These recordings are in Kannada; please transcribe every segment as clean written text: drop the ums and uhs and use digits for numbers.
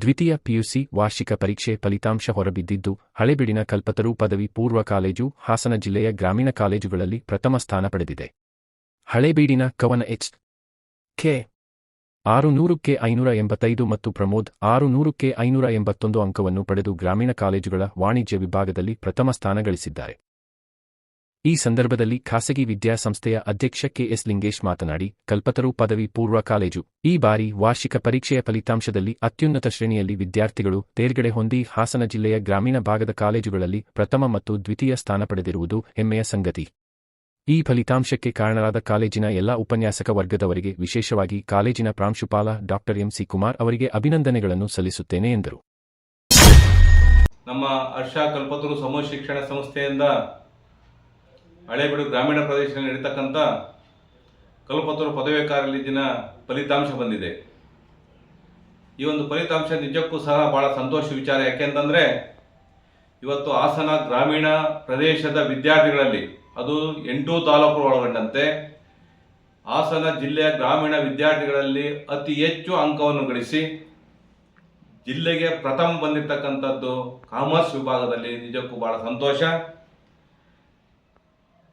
ದ್ವಿತೀಯ ಪಿಯುಸಿ ವಾರ್ಷಿಕ ಪರೀಕ್ಷೆ ಫಲಿತಾಂಶ ಹೊರಬಿದ್ದಿದ್ದು, ಹಳೇಬೀಡಿನ ಕಲ್ಪತರು ಪದವಿ ಪೂರ್ವ ಕಾಲೇಜು ಹಾಸನ ಜಿಲ್ಲೆಯ ಗ್ರಾಮೀಣ ಕಾಲೇಜುಗಳಲ್ಲಿ ಪ್ರಥಮ ಸ್ಥಾನ ಪಡೆದಿದೆ. ಹಳೇಬೀಡಿನ ಕವನ ಎಚ್.ಕೆ. 600ಕ್ಕೆ 585 ಮತ್ತು ಪ್ರಮೋದ್ 600ಕ್ಕೆ 581 ಅಂಕವನ್ನು ಪಡೆದು ಗ್ರಾಮೀಣ ಕಾಲೇಜುಗಳ ವಾಣಿಜ್ಯ ವಿಭಾಗದಲ್ಲಿ ಪ್ರಥಮ ಸ್ಥಾನ ಗಳಿಸಿದ್ದಾರೆ. ಈ ಸಂದರ್ಭದಲ್ಲಿ ಖಾಸಗಿ ವಿದ್ಯಾಸಂಸ್ಥೆಯ ಅಧ್ಯಕ್ಷ ಕೆ.ಎಸ್. ಲಿಂಗೇಶ್ ಮಾತನಾಡಿ, ಕಲ್ಪತರು ಪದವಿ ಪೂರ್ವ ಕಾಲೇಜು ಈ ಬಾರಿ ವಾರ್ಷಿಕ ಪರೀಕ್ಷೆಯ ಫಲಿತಾಂಶದಲ್ಲಿ ಅತ್ಯುನ್ನತ ಶ್ರೇಣಿಯಲ್ಲಿ ವಿದ್ಯಾರ್ಥಿಗಳು ತೇರ್ಗಡೆ ಹೊಂದಿ ಹಾಸನ ಜಿಲ್ಲೆಯ ಗ್ರಾಮೀಣ ಭಾಗದ ಕಾಲೇಜುಗಳಲ್ಲಿ ಪ್ರಥಮ ಮತ್ತು ದ್ವಿತೀಯ ಸ್ಥಾನ ಪಡೆದಿರುವುದು ಹೆಮ್ಮೆಯ ಸಂಗತಿ. ಈ ಫಲಿತಾಂಶಕ್ಕೆ ಕಾರಣರಾದ ಕಾಲೇಜಿನ ಎಲ್ಲಾ ಉಪನ್ಯಾಸಕ ವರ್ಗದವರಿಗೆ, ವಿಶೇಷವಾಗಿ ಕಾಲೇಜಿನ ಪ್ರಾಂಶುಪಾಲ ಡಾ. ಎಂ.ಸಿ. ಕುಮಾರ್ ಅವರಿಗೆ ಅಭಿನಂದನೆಗಳನ್ನು ಸಲ್ಲಿಸುತ್ತೇನೆ ಎಂದರು. ನಮ್ಮ ಹರ್ಷ ಕಲ್ಪತರು ಸಮೂಹ ಶಿಕ್ಷಣ ಸಂಸ್ಥೆಯಿಂದ ಹಳೇಬೀಡು ಗ್ರಾಮೀಣ ಪ್ರದೇಶದಲ್ಲಿ ನಡೀತಕ್ಕಂಥ ಕಲ್ಪತರು ಪದವಿ ಕಾಲೇಜಿನ ಫಲಿತಾಂಶ ಬಂದಿದೆ. ಈ ಒಂದು ಫಲಿತಾಂಶ ನಿಜಕ್ಕೂ ಸಹ ಬಹಳ ಸಂತೋಷ ವಿಚಾರ. ಯಾಕೆಂತಂದರೆ ಇವತ್ತು ಹಾಸನ ಗ್ರಾಮೀಣ ಪ್ರದೇಶದ ವಿದ್ಯಾರ್ಥಿಗಳಲ್ಲಿ, ಅದು 8 ತಾಲೂಕು ಒಳಗೊಂಡಂತೆ ಹಾಸನ ಜಿಲ್ಲೆಯ ಗ್ರಾಮೀಣ ವಿದ್ಯಾರ್ಥಿಗಳಲ್ಲಿ ಅತಿ ಹೆಚ್ಚು ಅಂಕವನ್ನು ಗಳಿಸಿ ಜಿಲ್ಲೆಗೆ ಪ್ರಥಮ ಬಂದಿರತಕ್ಕಂಥದ್ದು ಕಾಮರ್ಸ್ ವಿಭಾಗದಲ್ಲಿ ನಿಜಕ್ಕೂ ಬಹಳ ಸಂತೋಷ.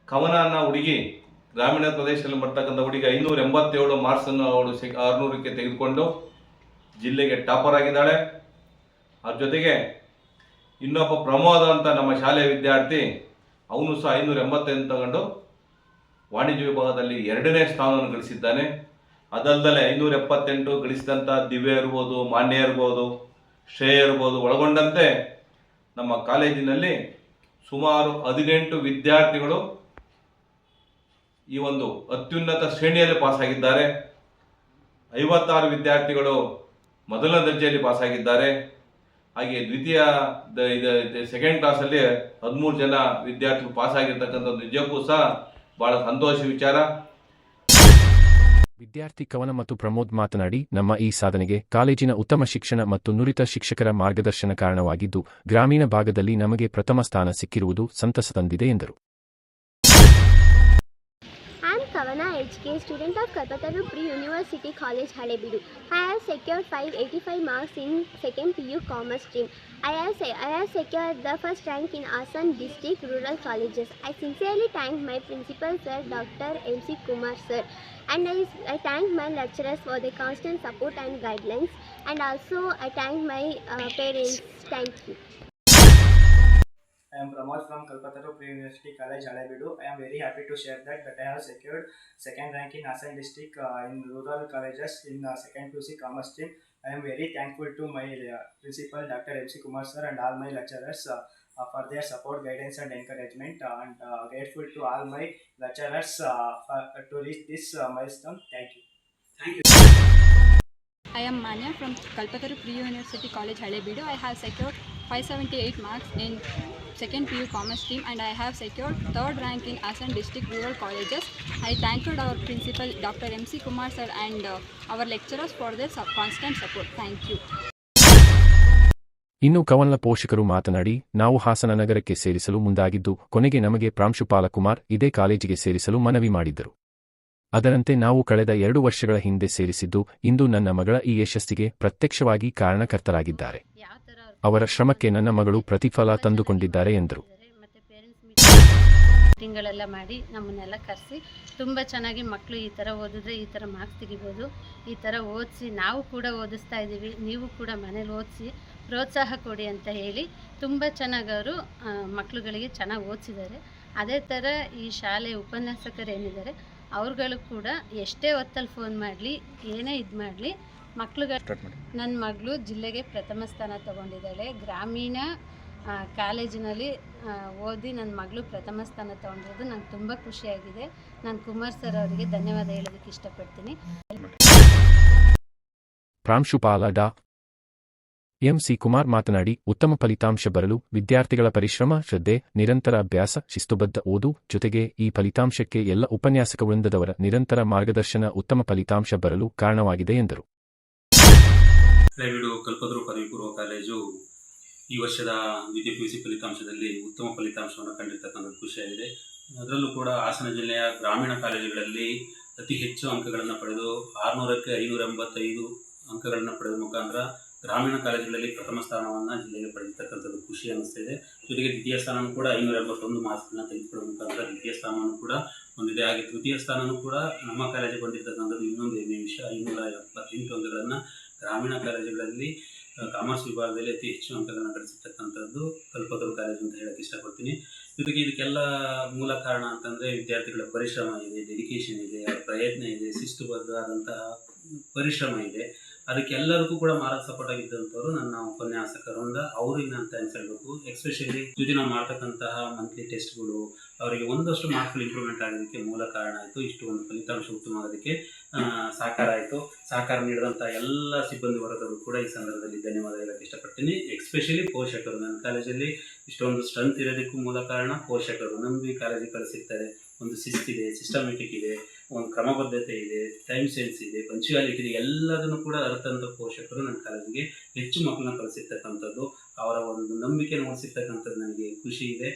ಕವನ ಅನ್ನೋ ಹುಡುಗಿ, ಗ್ರಾಮೀಣ ಪ್ರದೇಶದಲ್ಲಿ ಬರ್ತಕ್ಕಂಥ ಹುಡುಗಿ 587 ಮಾರ್ಕ್ಸನ್ನು ಅವಳು 600ಕ್ಕೆ ತೆಗೆದುಕೊಂಡು ಜಿಲ್ಲೆಗೆ ಟಾಪರ್ ಆಗಿದ್ದಾಳೆ. ಅದ್ರ ಜೊತೆಗೆ ಇನ್ನೊಬ್ಬ ಪ್ರಮೋದ ಅಂತ ನಮ್ಮ ಶಾಲೆಯ ವಿದ್ಯಾರ್ಥಿ, ಅವನು ಸಹ 585 ತಗೊಂಡು ವಾಣಿಜ್ಯ ವಿಭಾಗದಲ್ಲಿ 2ನೇ ಸ್ಥಾನವನ್ನು ಗಳಿಸಿದ್ದಾನೆ. ಅದಲ್ಲದೆ 578 ಗಳಿಸಿದಂಥ ದಿವ್ಯ ಇರ್ಬೋದು, ಮಾನ್ಯ ಇರ್ಬೋದು, ಶ್ರೇಯ ಇರ್ಬೋದು ಒಳಗೊಂಡಂತೆ ನಮ್ಮ ಕಾಲೇಜಿನಲ್ಲಿ ಸುಮಾರು 18 ವಿದ್ಯಾರ್ಥಿಗಳು ಈ ಒಂದು ಅತ್ಯುನ್ನತ ಶ್ರೇಣಿಯಲ್ಲಿ ಪಾಸಾಗಿದ್ದಾರೆ. 56 ವಿದ್ಯಾರ್ಥಿಗಳು ಮೊದಲನೇ ದರ್ಜೆಯಲ್ಲಿ ಪಾಸಾಗಿದ್ದಾರೆ. ಹಾಗೆ ದ್ವಿತೀಯ ಸೆಕೆಂಡ್ ಕ್ಲಾಸಲ್ಲಿ 13 ಜನ ವಿದ್ಯಾರ್ಥಿಗಳು ಪಾಸಾಗಿರ್ತಕ್ಕಂಥದ್ದು ನಿಜಕ್ಕೂ ಸಹ ಬಹಳ ಸಂತೋಷ ವಿಚಾರ. ವಿದ್ಯಾರ್ಥಿ ಕವನ ಮತ್ತು ಪ್ರಮೋದ್ ಮಾತನಾಡಿ, ನಮ್ಮ ಈ ಸಾಧನೆಗೆ ಕಾಲೇಜಿನ ಉತ್ತಮ ಶಿಕ್ಷಣ ಮತ್ತು ನುರಿತ ಶಿಕ್ಷಕರ ಮಾರ್ಗದರ್ಶನ ಕಾರಣವಾಗಿದ್ದು, ಗ್ರಾಮೀಣ ಭಾಗದಲ್ಲಿ ನಮಗೆ ಪ್ರಥಮ ಸ್ಥಾನ ಸಿಕ್ಕಿರುವುದು ಸಂತಸ ತಂದಿದೆ ಎಂದರು. Kavana HK, student of Kalpataru Pre-University College, Halebeedu. I have secured 585 marks in 2nd PU Commerce stream. I have secured the first rank in Hasan District Rural Colleges. I sincerely thank my principal sir, Dr. M.C. Kumar sir, and I thank my lecturers for their constant support and guidelines, and also I thank my parents. Thank you. I am Pramod from Kalpataru Pre-University College, Halebeedu. I am very happy to share that I have secured 2nd rank in Hasan District in rural colleges in 2nd PUC Commerce stream. I am very thankful to my principal Dr. M.C. Kumar sir and all my lecturers for their support, guidance and encouragement, and grateful to all my lecturers to reach this milestone. Thank you. Thank you. I am Manya from Kalpataru Pre-University College, Halebeedu. I have secured 578 marks in 2nd PU Commerce stream, and I have secured 3rd rank in Hasan District Rural Colleges. I thanked our principal Dr. M.C. Kumar sir and our lecturers for their constant support. Thank you. ಇನ್ನು ಕವನದ ಪೋಷಕರು ಮಾತನಾಡಿ, ನಾವು ಹಾಸನ ನಗರಕ್ಕೆ ಸೇರಿಸಲು ಮುಂದಾಗಿದ್ದು, ಕೊನೆಗೆ ನಮಗೆ ಪ್ರಾಂಶುಪಾಲ ಕುಮಾರ್ ಇದೇ ಕಾಲೇಜಿಗೆ ಸೇರಿಸಲು ಮನವಿ ಮಾಡಿದ್ದರು. ಅದರಂತೆ ನಾವು ಕಳೆದ 2 ವರ್ಷಗಳ ಹಿಂದೆ ಸೇರಿಸಿದ್ದು, ಇಂದು ನನ್ನ ಮಗಳ ಈ ಯಶಸ್ಸಿಗೆ ಪ್ರತ್ಯಕ್ಷವಾಗಿ ಕಾರಣಕರ್ತರಾಗಿದ್ದಾರೆ. ಅವರ ಶ್ರಮಕ್ಕೆ ನನ್ನ ಮಗಳು ಪ್ರತಿಫಲ ತಂದುಕೊಂಡಿದ್ದಾರೆ ಎಂದರು. ಮೀಟಿಂಗ್ಗಳೆಲ್ಲ ಮಾಡಿ ನಮ್ಮನ್ನೆಲ್ಲ ಕರೆಸಿ ತುಂಬ ಚೆನ್ನಾಗಿ ಮಕ್ಕಳು ಈ ಥರ ಓದಿದ್ರೆ ಈ ಥರ ಮಾರ್ಕ್ಸ್ ತೆಗಿಬೋದು, ಈ ಥರ ಓದಿಸಿ ನಾವು ಕೂಡ ಓದಿಸ್ತಾ ಇದ್ದೀವಿ, ನೀವು ಕೂಡ ಮನೇಲಿ ಓದಿಸಿ ಪ್ರೋತ್ಸಾಹ ಕೊಡಿ ಅಂತ ಹೇಳಿ ತುಂಬ ಚೆನ್ನಾಗಿ ಅವರು ಮಕ್ಕಳುಗಳಿಗೆ ಚೆನ್ನಾಗಿ ಓದಿಸಿದ್ದಾರೆ. ಅದೇ ಥರ ಈ ಶಾಲೆ ಉಪನ್ಯಾಸಕರು ಏನಿದ್ದಾರೆ ಅವ್ರುಗಳು ಕೂಡ ಎಷ್ಟೇ ಹೊತ್ತಲ್ಲಿ ಫೋನ್ ಮಾಡಲಿ, ಏನೇ ಇದು ಮಾಡಲಿ, ನನ್ನ ಮಗಳು ಜಿಲ್ಲೆಗೆ ಪ್ರಥಮ ಸ್ಥಾನ ತಗೊಂಡಿದ್ದಾಳೆ. ಗ್ರಾಮೀಣ ಕಾಲೇಜಿನಲ್ಲಿ ಓದಿ ನನ್ನ ಮಗಳು ಪ್ರಥಮ ಸ್ಥಾನ ತಗೊಂಡಿರೋದು ನಂಗೆ ತುಂಬ ಖುಷಿಯಾಗಿದೆ. ನಾನು ಕುಮಾರ್ ಸರ್ ಅವರಿಗೆ ಧನ್ಯವಾದ ಹೇಳೋದಕ್ಕೆ ಇಷ್ಟಪಡ್ತೀನಿ. ಪ್ರಾಂಶುಪಾಲ ಡಾ. ಎಂ.ಸಿ. ಕುಮಾರ್ ಮಾತನಾಡಿ, ಉತ್ತಮ ಫಲಿತಾಂಶ ಬರಲು ವಿದ್ಯಾರ್ಥಿಗಳ ಪರಿಶ್ರಮ, ಶ್ರದ್ಧೆ, ನಿರಂತರ ಅಭ್ಯಾಸ, ಶಿಸ್ತುಬದ್ಧ ಓದು, ಜೊತೆಗೆ ಈ ಫಲಿತಾಂಶಕ್ಕೆ ಎಲ್ಲ ಉಪನ್ಯಾಸಕ ವೃಂದದವರ ನಿರಂತರ ಮಾರ್ಗದರ್ಶನ ಉತ್ತಮ ಫಲಿತಾಂಶ ಬರಲು ಕಾರಣವಾಗಿದೆ ಎಂದರು. ಹಳೇಬೀಡು ಕಲ್ಪತರು ಪದವಿ ಪೂರ್ವ ಕಾಲೇಜು ಈ ವರ್ಷದ ದ್ವಿತೀಯ PUC ಫಲಿತಾಂಶದಲ್ಲಿ ಉತ್ತಮ ಫಲಿತಾಂಶವನ್ನು ಕಂಡಿರ್ತಕ್ಕಂಥದ್ದು ಖುಷಿಯಾಗಿದೆ. ಅದರಲ್ಲೂ ಕೂಡ ಹಾಸನ ಜಿಲ್ಲೆಯ ಗ್ರಾಮೀಣ ಕಾಲೇಜುಗಳಲ್ಲಿ ಅತಿ ಹೆಚ್ಚು ಅಂಕಗಳನ್ನು ಪಡೆದು 600ಕ್ಕೆ 585 ಅಂಕಗಳನ್ನು ಪಡೆದ ಮುಖಾಂತರ ಗ್ರಾಮೀಣ ಕಾಲೇಜುಗಳಲ್ಲಿ ಪ್ರಥಮ ಸ್ಥಾನವನ್ನು ಜಿಲ್ಲೆಗೆ ಪಡೆದಿರ್ತಕ್ಕಂಥದ್ದು ಖುಷಿ ಅನ್ನಿಸ್ತಿದೆ. ಜೊತೆಗೆ ದ್ವಿತೀಯ ಸ್ಥಾನವೂ ಕೂಡ 571 ಮಾರ್ಕ್ಸ್ಗಳನ್ನ ತೆಗೆದುಕೊಳ್ಳುವ ಮುಖಾಂತರ ದ್ವಿತೀಯ ಸ್ಥಾನವನ್ನು ಕೂಡ ಹೊಂದಿದೆ. ಹಾಗೆ ತೃತೀಯ ಸ್ಥಾನವೂ ಕೂಡ ನಮ್ಮ ಕಾಲೇಜಿಗೆ ಬಂದಿರತಕ್ಕಂಥದ್ದು ಇನ್ನೊಂದು ಹೆಮ್ಮೆಯ ವಿಷಯ. 578 ಅಂಕಗಳನ್ನು ಗ್ರಾಮೀಣ ಕಾಲೇಜುಗಳಲ್ಲಿ ಕಾಮರ್ಸ್ ವಿಭಾಗದಲ್ಲಿ ಅತಿ ಹೆಚ್ಚು ಅಂಕಗಳನ್ನು ಗಳಿಸಿರ್ತಕ್ಕಂಥದ್ದು ಕಲ್ಪತರು ಕಾಲೇಜು ಅಂತ ಹೇಳಕ್ಕೆ ಇಷ್ಟಪಡ್ತೀನಿ. ಜೊತೆಗೆ ಇದಕ್ಕೆಲ್ಲ ಮೂಲ ಕಾರಣ ಅಂತಂದರೆ ವಿದ್ಯಾರ್ಥಿಗಳ ಪರಿಶ್ರಮ ಇದೆ, ಡೆಡಿಕೇಶನ್ ಇದೆ, ಪ್ರಯತ್ನ ಇದೆ, ಶಿಸ್ತುಬದ್ಧವಾದಂತಹ ಪರಿಶ್ರಮ ಇದೆ. ಅದಕ್ಕೆಲ್ಲರಿಗೂ ಕೂಡ ಮಾರಲ್ ಸಪೋರ್ಟ್ ಆಗಿದ್ದಂಥವ್ರು ನನ್ನ ಉಪನ್ಯಾಸಕರಿಂದ ಅವ್ರಿಗೆ ನಾನು ಥ್ಯಾಂಕ್ಸ್ ಹೇಳಬೇಕು. ಎಸ್ಪೆಷಲಿ ಜೊತೆ ನಾವು ಮಾಡ್ತಕ್ಕಂತಹ ಮಂತ್ಲಿ ಟೆಸ್ಟ್ಗಳು ಅವರಿಗೆ ಒಂದಷ್ಟು ಮಾರ್ಕ್ಗಳು ಇಂಪ್ರೂವ್ಮೆಂಟ್ ಆಗೋದಕ್ಕೆ ಮೂಲ ಕಾರಣ ಆಯಿತು. ಇಷ್ಟು ಒಂದು ಫಲಿತಾಂಶ ಉತ್ತಮ ಆಗೋದಕ್ಕೆ ಸಹಕಾರ ಆಯಿತು. ಸಹಕಾರ ನೀಡಿದಂಥ ಎಲ್ಲ ಸಿಬ್ಬಂದಿ ವರ್ಗದವರು ಕೂಡ ಈ ಸಂದರ್ಭದಲ್ಲಿ ಧನ್ಯವಾದ ಹೇಳಕ್ಕೆ ಇಷ್ಟಪಡ್ತೀನಿ. ಎಸ್ಪೆಷಲಿ ಪೋಷಕರು. ನನ್ನ ಕಾಲೇಜಲ್ಲಿ ಇಷ್ಟೊಂದು ಸ್ಟ್ರೆಂತ್ ಇರೋದಕ್ಕೂ ಮೂಲ ಕಾರಣ ಪೋಷಕರು. ನಂಬಿ ಕಾಲೇಜಿಗೆ ಕಳಿಸಿರ್ತಾರೆ. ಒಂದು ಶಿಸ್ತಿದೆ, ಸಿಸ್ಟಮೆಟಿಕ್ ಇದೆ, ಒಂದು ಕ್ರಮಬದ್ಧತೆ ಇದೆ, ಟೈಮ್ ಸೆನ್ಸ್ ಇದೆ, ಪಂಚುಯಾಲಿಟಿ ಇದೆ. ಎಲ್ಲದನ್ನು ಕೂಡ ಅರ್ಥಂಥ ಪೋಷಕರು ನನ್ನ ಕಾಲೇಜಿಗೆ ಹೆಚ್ಚು ಮಕ್ಕಳನ್ನ ಕಳಿಸಿರ್ತಕ್ಕಂಥದ್ದು, ಅವರ ಒಂದು ನಂಬಿಕೆಯನ್ನು ಉಳಿಸಿರ್ತಕ್ಕಂಥದ್ದು ನನಗೆ ಖುಷಿ ಇದೆ.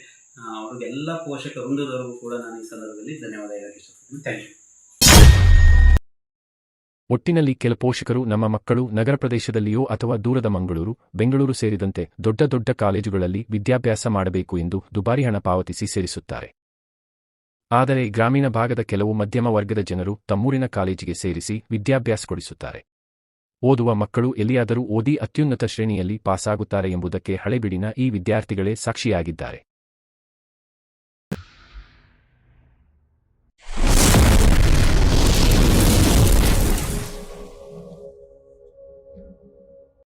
ಅವ್ರಿಗೆಲ್ಲ ಪೋಷಕ ವೃಂದದವರೆಗೂ ಕೂಡ ನಾನು ಈ ಸಂದರ್ಭದಲ್ಲಿ ಧನ್ಯವಾದ ಹೇಳಕ್ಕೆ ಇಷ್ಟಪಡ್ತೀನಿ. Thank you. ಒಟ್ಟಿನಲ್ಲಿ ಕೆಲ ಪೋಷಕರು ನಮ್ಮ ಮಕ್ಕಳು ನಗರ ಪ್ರದೇಶದಲ್ಲಿಯೋ ಅಥವಾ ದೂರದ ಮಂಗಳೂರು, ಬೆಂಗಳೂರು ಸೇರಿದಂತೆ ದೊಡ್ಡ ದೊಡ್ಡ ಕಾಲೇಜುಗಳಲ್ಲಿ ವಿದ್ಯಾಭ್ಯಾಸ ಮಾಡಬೇಕು ಎಂದು ದುಬಾರಿ ಹಣ ಪಾವತಿಸಿ ಸೇರಿಸುತ್ತಾರೆ. ಆದರೆ ಗ್ರಾಮೀಣ ಭಾಗದ ಕೆಲವು ಮಧ್ಯಮ ವರ್ಗದ ಜನರು ತಮ್ಮೂರಿನ ಕಾಲೇಜಿಗೆ ಸೇರಿಸಿ ವಿದ್ಯಾಭ್ಯಾಸ ಕೊಡಿಸುತ್ತಾರೆ. ಓದುವ ಮಕ್ಕಳು ಎಲ್ಲಿಯಾದರೂ ಓದಿ ಅತ್ಯುನ್ನತ ಶ್ರೇಣಿಯಲ್ಲಿ ಪಾಸಾಗುತ್ತಾರೆ ಎಂಬುದಕ್ಕೆ ಹಳೇಬೀಡಿನ ಈ ವಿದ್ಯಾರ್ಥಿಗಳೇ ಸಾಕ್ಷಿಯಾಗಿದ್ದಾರೆ.